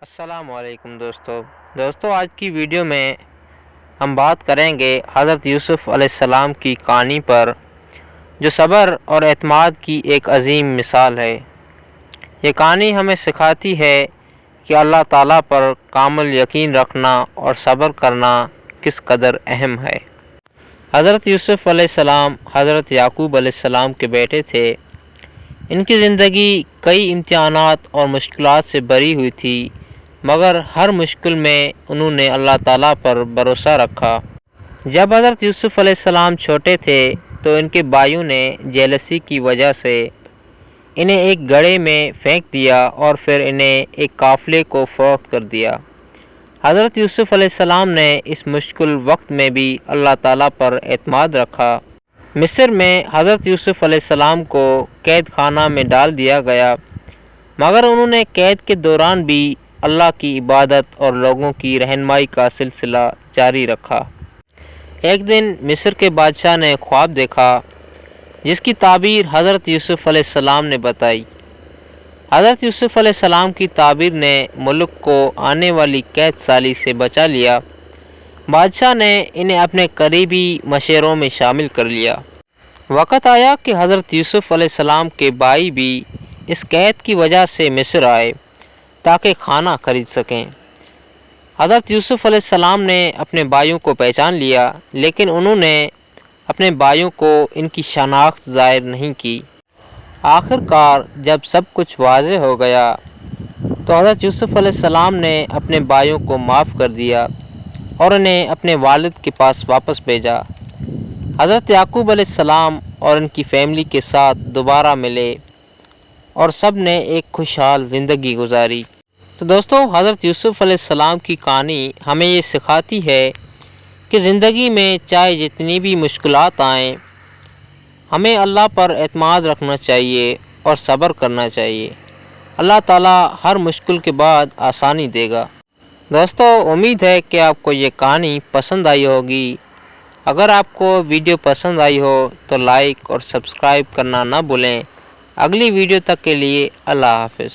السلام علیکم دوستو آج کی ویڈیو میں ہم بات کریں گے حضرت یوسف علیہ السلام کی کہانی پر، جو صبر اور اعتماد کی ایک عظیم مثال ہے۔ یہ کہانی ہمیں سکھاتی ہے کہ اللہ تعالیٰ پر کامل یقین رکھنا اور صبر کرنا کس قدر اہم ہے۔ حضرت یوسف علیہ السلام حضرت یعقوب علیہ السلام کے بیٹے تھے۔ ان کی زندگی کئی امتحانات اور مشکلات سے بھری ہوئی تھی، مگر ہر مشکل میں انہوں نے اللہ تعالیٰ پر بھروسہ رکھا۔ جب حضرت یوسف علیہ السلام چھوٹے تھے تو ان کے بھائیوں نے جیلسی کی وجہ سے انہیں ایک گڑھے میں پھینک دیا اور پھر انہیں ایک قافلے کو فروخت کر دیا۔ حضرت یوسف علیہ السلام نے اس مشکل وقت میں بھی اللہ تعالیٰ پر اعتماد رکھا۔ مصر میں حضرت یوسف علیہ السلام کو قید خانہ میں ڈال دیا گیا، مگر انہوں نے قید کے دوران بھی اللہ کی عبادت اور لوگوں کی رہنمائی کا سلسلہ جاری رکھا۔ ایک دن مصر کے بادشاہ نے خواب دیکھا جس کی تعبیر حضرت یوسف علیہ السلام نے بتائی۔ حضرت یوسف علیہ السلام کی تعبیر نے ملک کو آنے والی قید سالی سے بچا لیا۔ بادشاہ نے انہیں اپنے قریبی مشیروں میں شامل کر لیا۔ وقت آیا کہ حضرت یوسف علیہ السلام کے بھائی بھی اس قید کی وجہ سے مصر آئے تاکہ کھانا خرید سکیں۔ حضرت یوسف علیہ السلام نے اپنے بھائیوں کو پہچان لیا، لیکن انہوں نے اپنے بھائیوں کو ان کی شناخت ظاہر نہیں کی۔ آخر کار جب سب کچھ واضح ہو گیا تو حضرت یوسف علیہ السلام نے اپنے بھائیوں کو معاف کر دیا اور انہیں اپنے والد کے پاس واپس بھیجا۔ حضرت یعقوب علیہ السلام اور ان کی فیملی کے ساتھ دوبارہ ملے اور سب نے ایک خوشحال زندگی گزاری۔ تو دوستو، حضرت یوسف علیہ السلام کی کہانی ہمیں یہ سکھاتی ہے کہ زندگی میں چاہے جتنی بھی مشکلات آئیں، ہمیں اللہ پر اعتماد رکھنا چاہیے اور صبر کرنا چاہیے۔ اللہ تعالیٰ ہر مشکل کے بعد آسانی دے گا۔ دوستو، امید ہے کہ آپ کو یہ کہانی پسند آئی ہوگی۔ اگر آپ کو ویڈیو پسند آئی ہو تو لائک اور سبسکرائب کرنا نہ بھولیں۔ اگلی ویڈیو تک کے لیے اللہ حافظ۔